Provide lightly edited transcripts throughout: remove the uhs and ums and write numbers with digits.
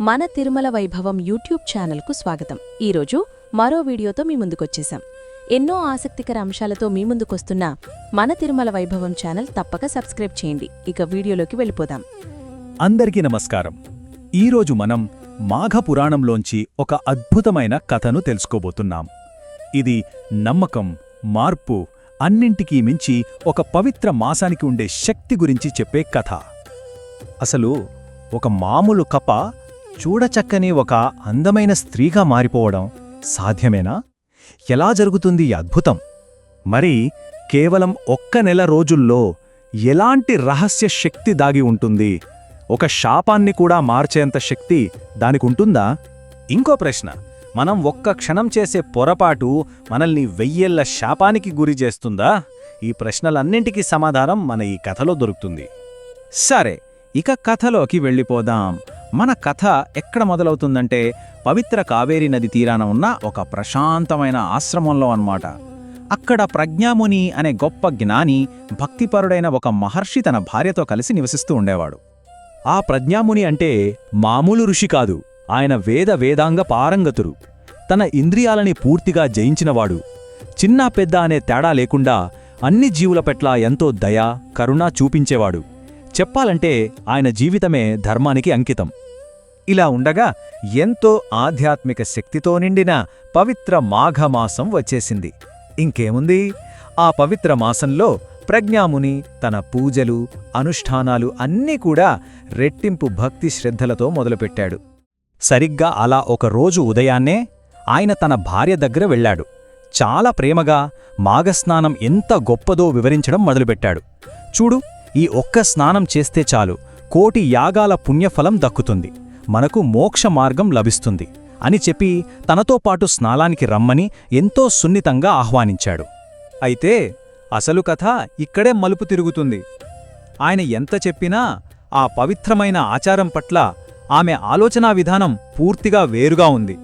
మన తిరుమల వైభవం యూట్యూబ్ ఛానల్కు స్వాగతం. ఈరోజు మరో వీడియోతో మీ ముందుకొచ్చేశాం. ఎన్నో ఆసక్తికర అంశాలతో మీ ముందుకొస్తున్న మన తిరుమల వైభవం ఛానల్ తప్పక సబ్స్క్రైబ్ చేయండి. ఇక వీడియోలోకి వెళ్ళిపోదాం. అందరికీ నమస్కారం. ఈరోజు మనం మాఘపురాణంలోంచి ఒక అద్భుతమైన కథను తెలుసుకోబోతున్నాం. ఇది నమ్మకం, మార్పు అన్నింటికీ మించి ఒక పవిత్ర మాసానికి ఉండే శక్తి గురించి చెప్పే కథ. అసలు ఒక మామూలు కప్ప చూడచక్కని ఒక అందమైన స్త్రీగా మారిపోవడం సాధ్యమేనా? ఎలా జరుగుతుంది ఈ అద్భుతం? మరి కేవలం ఒక్క నెల రోజుల్లో ఎలాంటి రహస్య శక్తి దాగి ఉంటుంది? ఒక శాపాన్ని కూడా మార్చేంత శక్తి దానికుంటుందా? ఇంకో ప్రశ్న, మనం ఒక్క క్షణం చేసే పొరపాటు మనల్ని 1000 శాపానికి గురి చేస్తుందా? ఈ ప్రశ్నలన్నింటికీ సమాధానం మన ఈ కథలో దొరుకుతుంది. సరే, ఇక కథలోకి వెళ్ళిపోదాం. మన కథ ఎక్కడ మొదలవుతుందంటే పవిత్ర కావేరీ నది తీరాన ఉన్న ఒక ప్రశాంతమైన ఆశ్రమంలో అన్నమాట. అక్కడ ప్రజ్ఞాముని అనే గొప్ప జ్ఞాని, భక్తిపరుడైన ఒక మహర్షి తన భార్యతో కలిసి నివసిస్తూ ఉండేవాడు. ఆ ప్రజ్ఞాముని అంటే మామూలు ఋషి కాదు. ఆయన వేదాంగ పారంగతుడు. తన ఇంద్రియాలని పూర్తిగా జయించినవాడు. చిన్న పెద్ద అనే తేడా లేకుండా అన్ని జీవుల పట్ల ఎంతో దయ, కరుణ చూపించేవాడు. చెప్పాలంటే ఆయన జీవితమే ధర్మానికి అంకితం. ఇలా ఉండగా ఎంతో ఆధ్యాత్మిక శక్తితో నిండిన పవిత్ర మాఘమాసం వచ్చేసింది. ఇంకేముంది, ఆ పవిత్ర మాసంలో ప్రజ్ఞాముని తన పూజలు, అనుష్ఠానాలు అన్నీ కూడా రెట్టింపు భక్తి శ్రద్ధలతో మొదలుపెట్టాడు. సరిగ్గా అలా ఒకరోజు ఉదయాన్నే ఆయన తన భార్య దగ్గర వెళ్ళాడు. చాలా ప్రేమగా మాఘస్నానం ఎంత గొప్పదో వివరించడం మొదలుపెట్టాడు. చూడు, ఈ ఒక్క స్నానం చేస్తే చాలు, కోటి యాగాల పుణ్యఫలం దక్కుతుంది, మనకు మోక్ష మార్గం లభిస్తుంది అని చెప్పి తనతో పాటు స్నానానికి రమ్మని ఎంతో సున్నితంగా ఆహ్వానించాడు. అయితే అసలు కథ ఇక్కడే మలుపు తిరుగుతుంది. ఆయన ఎంత చెప్పినా ఆ పవిత్రమైన ఆచారం పట్ల ఆమె ఆలోచనా విధానం పూర్తిగా వేరుగా ఉంది.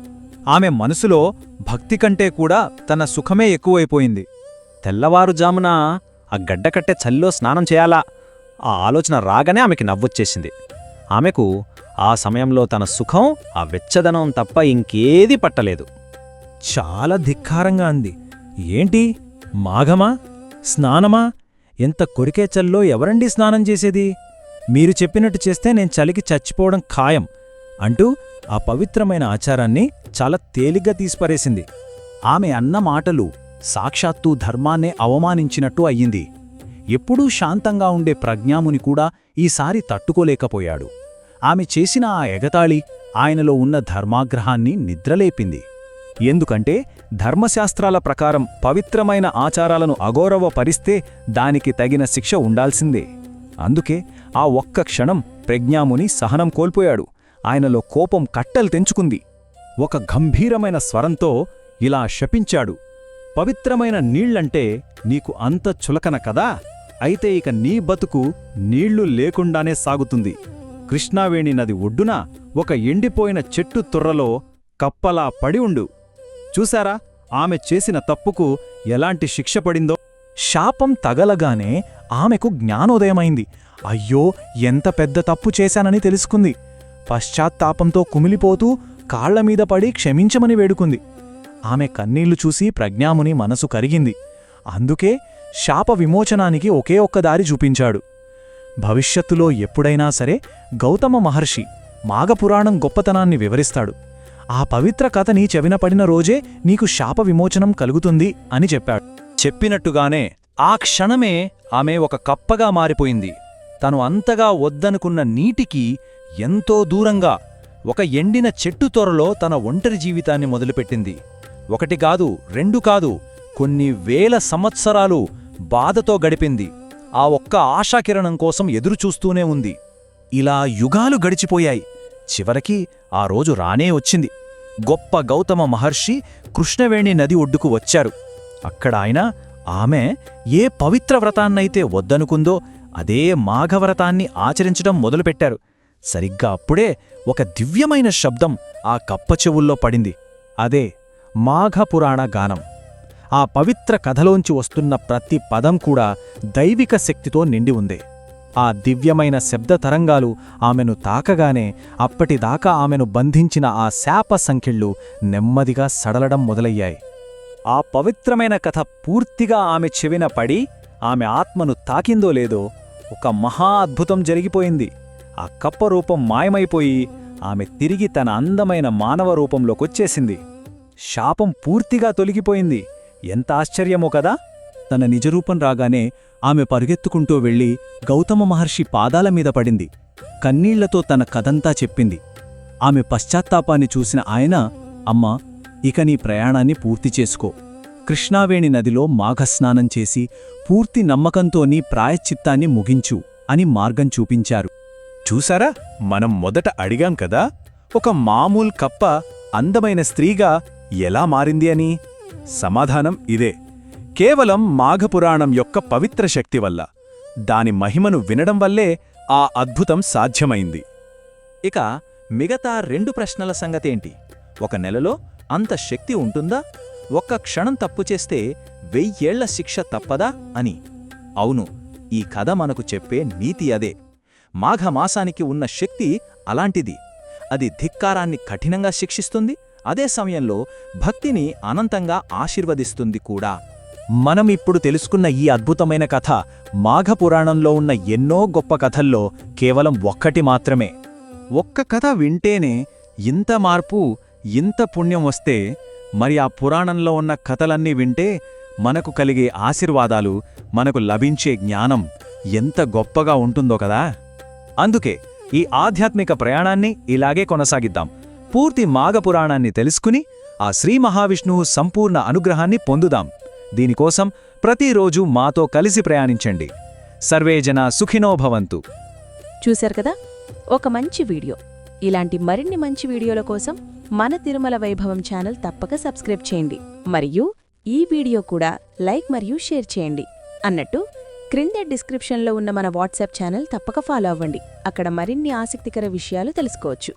ఆమె మనసులో భక్తి కంటే కూడా తన సుఖమే ఎక్కువైపోయింది. తెల్లవారుజామున ఆ గడ్డకట్టె చలిలో స్నానం చేయాలా, ఆ ఆలోచన రాగానే ఆమెకి నవ్వొచ్చేసింది. ఆమెకు ఆ సమయంలో తన సుఖం, ఆ వెచ్చదనం తప్ప ఇంకేదీ పట్టలేదు. చాలా ధిక్కారంగా అంది. ఏంటి, మాఘమా? స్నానమా? ఎంత కొరికే చల్లో ఎవరండి స్నానం చేసేది? మీరు చెప్పినట్టు చేస్తే నేను చలికి చచ్చిపోవడం ఖాయం అంటూ ఆ పవిత్రమైన ఆచారాన్ని చాలా తేలిగ్గా తీసిపారేసింది. ఆమె అన్న మాటలు సాక్షాత్తూ ధర్మాన్నే అవమానించినట్టు అయ్యింది. ఎప్పుడూ శాంతంగా ఉండే ప్రజ్ఞాముని కూడా ఈసారి తట్టుకోలేకపోయాడు. ఆమె చేసిన ఆ ఎగతాళి ఆయనలో ఉన్న ధర్మాగ్రహాన్ని నిద్రలేపింది. ఎందుకంటే ధర్మశాస్త్రాల ప్రకారం పవిత్రమైన ఆచారాలను అగౌరవపరిస్తే దానికి తగిన శిక్ష ఉండాల్సిందే. అందుకే ఆ ఒక్క క్షణం ప్రజ్ఞాముని సహనం కోల్పోయాడు. ఆయనలో కోపం కట్టలు తెంచుకుంది. ఒక గంభీరమైన స్వరంతో ఇలా శపించాడు. పవిత్రమైన నీళ్లంటే నీకు అంత చులకన కదా? అయితే ఇక నీ బతుకు నీళ్లు లేకుండానే సాగుతుంది. కృష్ణావేణి నది ఒడ్డున ఒక ఎండిపోయిన చెట్టు తుర్రలో కప్పలా పడి ఉండు. చూశారా ఆమె చేసిన తప్పుకు ఎలాంటి శిక్ష పడిందో? శాపం తగలగానే ఆమెకు జ్ఞానోదయమైంది. అయ్యో, ఎంత పెద్ద తప్పు చేశానని తెలుసుకుంది. పశ్చాత్తాపంతో కుమిలిపోతూ కాళ్లమీద పడి క్షమించమని వేడుకుంది. ఆమె కన్నీళ్లు చూసి ప్రజ్ఞాముని మనసు కరిగింది. అందుకే శాప విమోచనానికి ఒకే ఒక్క దారి చూపించాడు. భవిష్యత్తులో ఎప్పుడైనా సరే గౌతమ మహర్షి మాఘపురాణం గొప్పతనాన్ని వివరిస్తాడు. ఆ పవిత్ర కథ నీ చెవిన పడిన రోజే నీకు శాప విమోచనం కలుగుతుంది అని చెప్పాడు. చెప్పినట్టుగానే ఆ క్షణమే ఆమె ఒక కప్పగా మారిపోయింది. తను అంతగా వద్దనుకున్న నీటికి ఎంతో దూరంగా ఒక ఎండిన చెట్టు తొరలో తన ఒంటరి జీవితాన్ని మొదలుపెట్టింది. ఒకటి కాదు, 2 కాదు, కొన్ని వేల సంవత్సరాలు బాధతో గడిపింది. ఆ ఒక్క ఆశాకిరణం కోసం ఎదురుచూస్తూనే ఉంది. ఇలా యుగాలు గడిచిపోయాయి. చివరికి ఆ రోజు రానే వచ్చింది. గొప్ప గౌతమ మహర్షి కృష్ణవేణి నది ఒడ్డుకు వచ్చారు. అక్కడ ఆయన ఆమె ఏ పవిత్ర వ్రతాన్నైతే వద్దనుకుందో అదే మాఘవ్రతాన్ని ఆచరించడం మొదలుపెట్టారు. సరిగ్గా అప్పుడే ఒక దివ్యమైన శబ్దం ఆ కప్ప చెవుల్లో పడింది. అదే మాఘపురాణ గానం. ఆ పవిత్ర కథలోంచి వస్తున్న ప్రతి పదం కూడా దైవిక శక్తితో నిండి ఉంది. ఆ దివ్యమైన శబ్ద తరంగాలు ఆమెను తాకగానే అప్పటిదాకా ఆమెను బంధించిన ఆ శాప సంఖ్యళ్ళు నెమ్మదిగా సడలడం మొదలయ్యాయి. ఆ పవిత్రమైన కథ పూర్తిగా ఆమె చెవిన పడి ఆమె ఆత్మను తాకిందో లేదో ఒక మహా అద్భుతం జరిగిపోయింది. ఆ కప్ప రూపం మాయమైపోయి ఆమె తిరిగి తన అందమైన మానవ రూపంలోకొచ్చేసింది. శాపం పూర్తిగా తొలగిపోయింది. ఎంత ఆశ్చర్యమో కదా! తన నిజరూపం రాగానే ఆమె పరుగెత్తుకుంటూ వెళ్లి గౌతమ మహర్షి పాదాల మీద పడింది. కన్నీళ్లతో తన కథంతా చెప్పింది. ఆమె పశ్చాత్తాపాన్ని చూసిన ఆయన, అమ్మా, ఇక నీ ప్రయాణాన్ని పూర్తి చేసుకో. కృష్ణావేణి నదిలో మాఘస్నానం చేసి పూర్తి నమ్మకంతో నీ ప్రాయశ్చిత్తాన్ని ముగించు అని మార్గం చూపించారు. చూసారా, మనం మొదట అడిగాం కదా, ఒక మామూలు కప్ప అందమైన స్త్రీగా ఎలా మారింది అని? సమాధానం ఇదే. కేవలం మాఘపురాణం యొక్క పవిత్ర శక్తి వల్ల, దాని మహిమను వినడం వల్లే ఆ అద్భుతం సాధ్యమైంది. ఇక మిగతా 2 ప్రశ్నల సంగతేంటి? 1 నెలలో అంత శక్తి ఉంటుందా? ఒక్క క్షణం తప్పు చేస్తే 1000 ఏళ్ల శిక్ష తప్పదా అని. అవును, ఈ కథ మనకు చెప్పే నీతి అదే. మాఘమాసానికి ఉన్న శక్తి అలాంటిది. అది ధిక్కారాన్ని కఠినంగా శిక్షిస్తుంది, అదే సమయంలో భక్తిని అనంతంగా ఆశీర్వదిస్తుంది కూడా. మనం ఇప్పుడు తెలుసుకున్న ఈ అద్భుతమైన కథ మాఘపురాణంలో ఉన్న ఎన్నో గొప్ప కథల్లో కేవలం ఒక్కటి మాత్రమే. ఒక్క కథ వింటేనే ఇంత మార్పు, ఇంత పుణ్యం వస్తే మరి ఆ పురాణంలో ఉన్న కథలన్నీ వింటే మనకు కలిగే ఆశీర్వాదాలు, మనకు లభించే జ్ఞానం ఎంత గొప్పగా ఉంటుందో కదా! అందుకే ఈ ఆధ్యాత్మిక ప్రయాణాన్ని ఇలాగే కొనసాగిద్దాం. పూర్తి మాఘపురాణాన్ని తెలుసుకుని ఆ శ్రీ మహావిష్ణువు సంపూర్ణ అనుగ్రహాన్ని పొందుదాం. దీనికోసం ప్రతిరోజూ మాతో కలిసి ప్రయాణించండి. సర్వే జనా సుఖినో భవంతు. చూశారు కదా, ఒక మంచి వీడియో. ఇలాంటి మరిన్ని మంచి వీడియోల కోసం మన తిరుమల వైభవం ఛానల్ తప్పక సబ్స్క్రైబ్ చేయండి. మరియు ఈ వీడియో కూడా లైక్ మరియు షేర్ చేయండి. అన్నట్టు క్రింద డిస్క్రిప్షన్లో ఉన్న మన వాట్సాప్ ఛానల్ తప్పక ఫాలో అవ్వండి. అక్కడ మరిన్ని ఆసక్తికర విషయాలు తెలుసుకోవచ్చు.